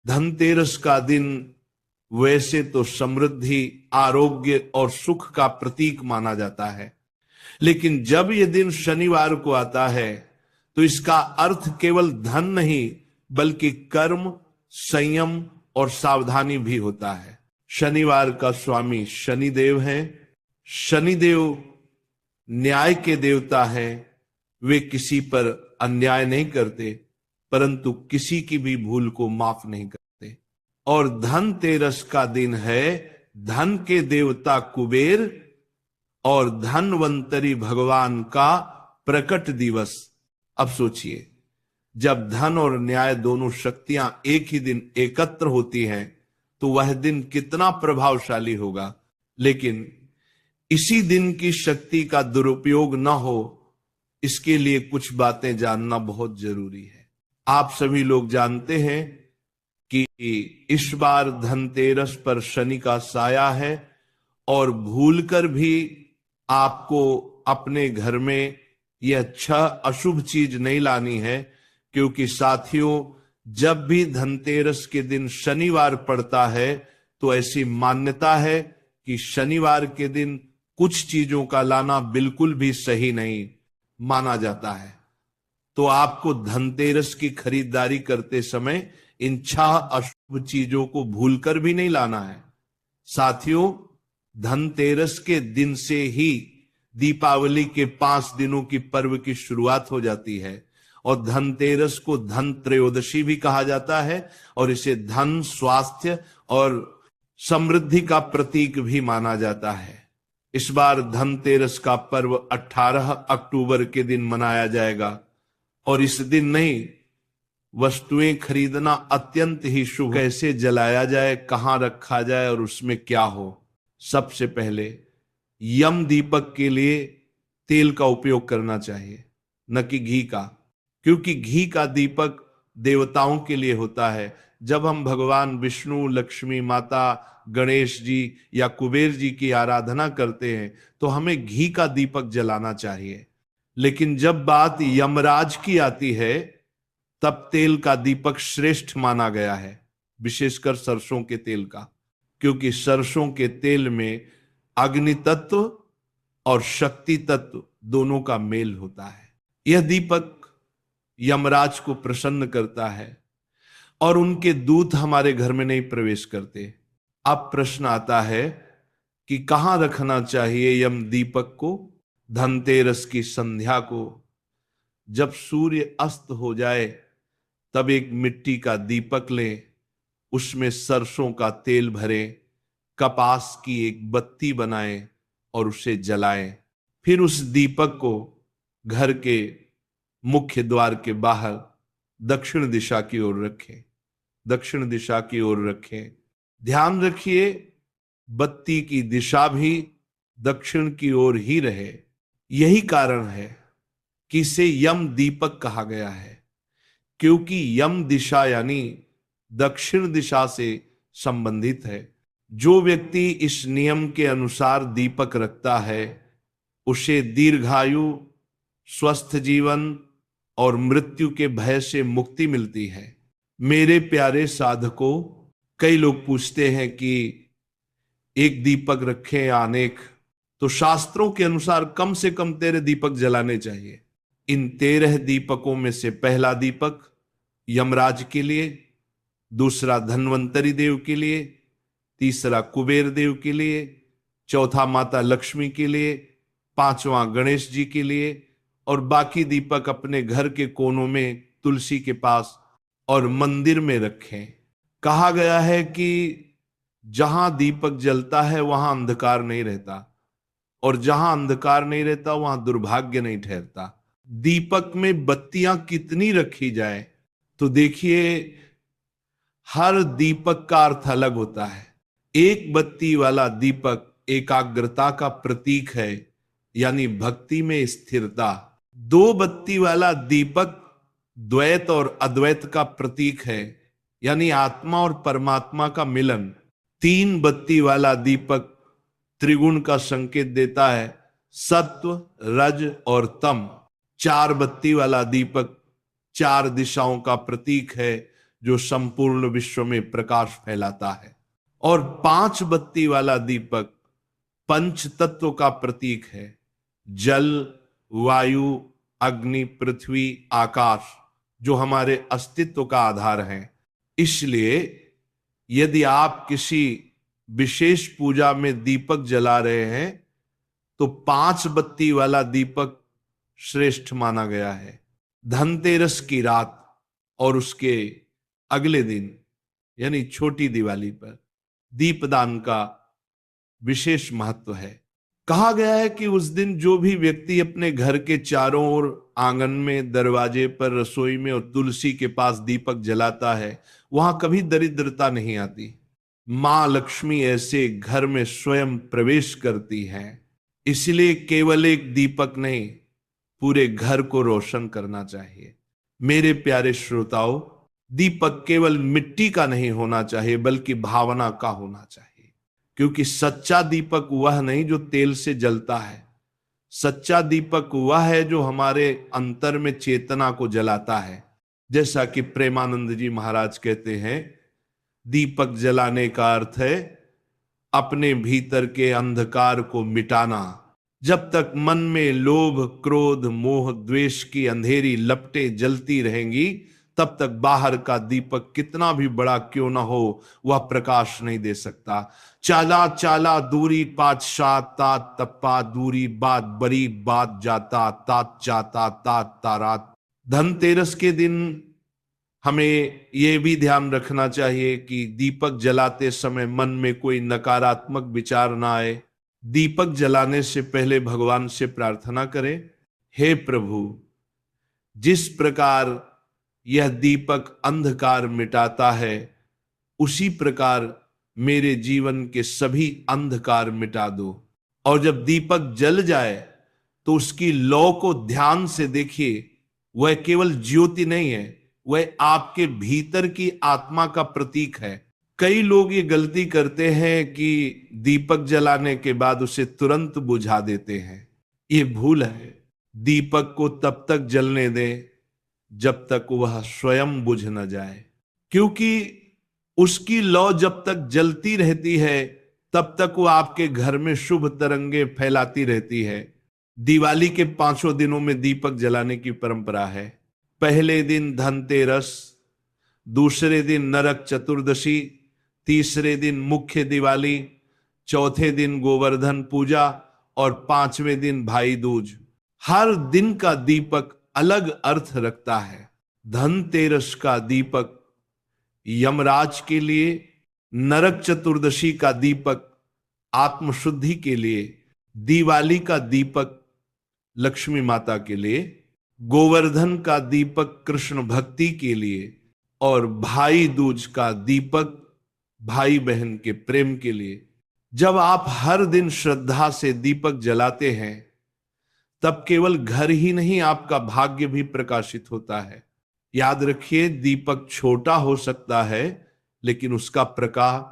धनतेरस का दिन वैसे तो समृद्धि, आरोग्य और सुख का प्रतीक माना जाता है, लेकिन जब यह दिन शनिवार को आता है तो इसका अर्थ केवल धन नहीं बल्कि कर्म, संयम और सावधानी भी होता है। शनिवार का स्वामी शनिदेव है। शनिदेव न्याय के देवता है। वे किसी पर अन्याय नहीं करते, परंतु किसी की भी भूल को माफ नहीं करते। और धनतेरस का दिन है धन के देवता कुबेर और धनवंतरी भगवान का प्रकट दिवस। अब सोचिए, जब धन और न्याय दोनों शक्तियां एक ही दिन एकत्र होती हैं तो वह दिन कितना प्रभावशाली होगा। लेकिन इसी दिन की शक्ति का दुरुपयोग न हो, इसके लिए कुछ बातें जानना बहुत जरूरी है। आप सभी लोग जानते हैं कि इस बार धनतेरस पर शनि का साया है और भूलकर भी आपको अपने घर में यह अशुभ चीज नहीं लानी है, क्योंकि साथियों, जब भी धनतेरस के दिन शनिवार पड़ता है तो ऐसी मान्यता है कि शनिवार के दिन कुछ चीजों का लाना बिल्कुल भी सही नहीं माना जाता है। तो आपको धनतेरस की खरीदारी करते समय इन 6 अशुभ चीजों को भूलकर भी नहीं लाना है। साथियों, धनतेरस के दिन से ही दीपावली के 5 दिनों की पर्व की शुरुआत हो जाती है और धनतेरस को धन त्रयोदशी भी कहा जाता है और इसे धन, स्वास्थ्य और समृद्धि का प्रतीक भी माना जाता है। इस बार धनतेरस का पर्व 18 अक्टूबर के दिन मनाया जाएगा और इस दिन नई वस्तुएं खरीदना अत्यंत ही शुभ। कैसे जलाया जाए, कहां रखा जाए और उसमें क्या हो। सबसे पहले यम दीपक के लिए तेल का उपयोग करना चाहिए, न कि घी का, क्योंकि घी का दीपक देवताओं के लिए होता है। जब हम भगवान विष्णु, लक्ष्मी माता, गणेश जी या कुबेर जी की आराधना करते हैं तो हमें घी का दीपक जलाना चाहिए। लेकिन जब बात यमराज की आती है तब तेल का दीपक श्रेष्ठ माना गया है, विशेषकर सरसों के तेल का, क्योंकि सरसों के तेल में अग्नि तत्व और शक्ति तत्व दोनों का मेल होता है। यह दीपक यमराज को प्रसन्न करता है और उनके दूत हमारे घर में नहीं प्रवेश करते। अब प्रश्न आता है कि कहां रखना चाहिए यम दीपक को। धनतेरस की संध्या को जब सूर्य अस्त हो जाए तब एक मिट्टी का दीपक लें, उसमें सरसों का तेल भरें, कपास की एक बत्ती बनाएं और उसे जलाएं। फिर उस दीपक को घर के मुख्य द्वार के बाहर दक्षिण दिशा की ओर रखें। दक्षिण दिशा की ओर रखें। ध्यान रखिए, बत्ती की दिशा भी दक्षिण की ओर ही रहे। यही कारण है कि इसे यम दीपक कहा गया है, क्योंकि यम दिशा यानी दक्षिण दिशा से संबंधित है। जो व्यक्ति इस नियम के अनुसार दीपक रखता है उसे दीर्घायु, स्वस्थ जीवन और मृत्यु के भय से मुक्ति मिलती है। मेरे प्यारे साधकों, कई लोग पूछते हैं कि एक दीपक रखें या अनेक, तो शास्त्रों के अनुसार कम से कम 13 दीपक जलाने चाहिए। इन 13 दीपकों में से पहला दीपक यमराज के लिए, दूसरा धन्वंतरी देव के लिए, तीसरा कुबेर देव के लिए, चौथा माता लक्ष्मी के लिए, 5वां गणेश जी के लिए और बाकी दीपक अपने घर के कोनों में, तुलसी के पास और मंदिर में रखें। कहा गया है कि जहां दीपक जलता है वहां अंधकार नहीं रहता और जहां अंधकार नहीं रहता वहां दुर्भाग्य नहीं ठहरता। दीपक में बत्तियां कितनी रखी जाए, तो देखिए हर दीपक का अर्थ अलग होता है। एक बत्ती वाला दीपक एकाग्रता का प्रतीक है, यानी भक्ति में स्थिरता। 2 बत्ती वाला दीपक द्वैत और अद्वैत का प्रतीक है, यानी आत्मा और परमात्मा का मिलन। 3 बत्ती वाला दीपक त्रिगुण का संकेत देता है, सत्व, रज और तम। 4 बत्ती वाला दीपक 4 दिशाओं का प्रतीक है, जो संपूर्ण विश्व में प्रकाश फैलाता है। और 5 बत्ती वाला दीपक पंच तत्व का प्रतीक है। जल, वायु, अग्नि, पृथ्वी, आकाश, जो हमारे अस्तित्व का आधार है। इसलिए यदि आप किसी विशेष पूजा में दीपक जला रहे हैं तो 5 बत्ती वाला दीपक श्रेष्ठ माना गया है। धनतेरस की रात और उसके अगले दिन यानी छोटी दिवाली पर दीपदान का विशेष महत्व है। कहा गया है कि उस दिन जो भी व्यक्ति अपने घर के चारों ओर, आंगन में, दरवाजे पर, रसोई में और तुलसी के पास दीपक जलाता है, वहां कभी दरिद्रता नहीं आती। मां लक्ष्मी ऐसे घर में स्वयं प्रवेश करती हैं। इसलिए केवल एक दीपक नहीं, पूरे घर को रोशन करना चाहिए। मेरे प्यारे श्रोताओं, दीपक केवल मिट्टी का नहीं होना चाहिए बल्कि भावना का होना चाहिए। क्योंकि सच्चा दीपक वह नहीं जो तेल से जलता है। सच्चा दीपक वह है जो हमारे अंतर में चेतना को जलाता है। जैसा कि प्रेमानंद जी महाराज कहते हैं, दीपक जलाने का अर्थ है अपने भीतर के अंधकार को मिटाना। जब तक मन में लोभ, क्रोध, मोह, द्वेष की अंधेरी लपटें जलती रहेंगी, तब तक बाहर का दीपक कितना भी बड़ा क्यों ना हो, वह प्रकाश नहीं दे सकता। चाला चाला दूरी पातशाह, तात तप्पा दूरी बात बड़ी बात जाता, तात जाता तात तारात। धनतेरस के दिन हमें यह भी ध्यान रखना चाहिए कि दीपक जलाते समय मन में कोई नकारात्मक विचार ना आए। दीपक जलाने से पहले भगवान से प्रार्थना करें, हे प्रभु, जिस प्रकार यह दीपक अंधकार मिटाता है, उसी प्रकार मेरे जीवन के सभी अंधकार मिटा दो। और जब दीपक जल जाए तो उसकी लौ को ध्यान से देखिए। वह केवल ज्योति नहीं है, वह आपके भीतर की आत्मा का प्रतीक है। कई लोग ये गलती करते हैं कि दीपक जलाने के बाद उसे तुरंत बुझा देते हैं। ये भूल है। दीपक को तब तक जलने दें जब तक वह स्वयं बुझ न जाए, क्योंकि उसकी लौ जब तक जलती रहती है तब तक वो आपके घर में शुभ तरंगे फैलाती रहती है। दिवाली के 5 दिनों में दीपक जलाने की परंपरा है। पहले दिन धनतेरस, दूसरे दिन नरक चतुर्दशी, तीसरे दिन मुख्य दिवाली, चौथे दिन गोवर्धन पूजा और 5वें दिन भाई दूज। हर दिन का दीपक अलग अर्थ रखता है। धनतेरस का दीपक यमराज के लिए, नरक चतुर्दशी का दीपक आत्मशुद्धि के लिए, दिवाली का दीपक लक्ष्मी माता के लिए, गोवर्धन का दीपक कृष्ण भक्ति के लिए और भाई दूज का दीपक भाई बहन के प्रेम के लिए। जब आप हर दिन श्रद्धा से दीपक जलाते हैं तब केवल घर ही नहीं, आपका भाग्य भी प्रकाशित होता है। याद रखिए, दीपक छोटा हो सकता है लेकिन उसका प्रकाश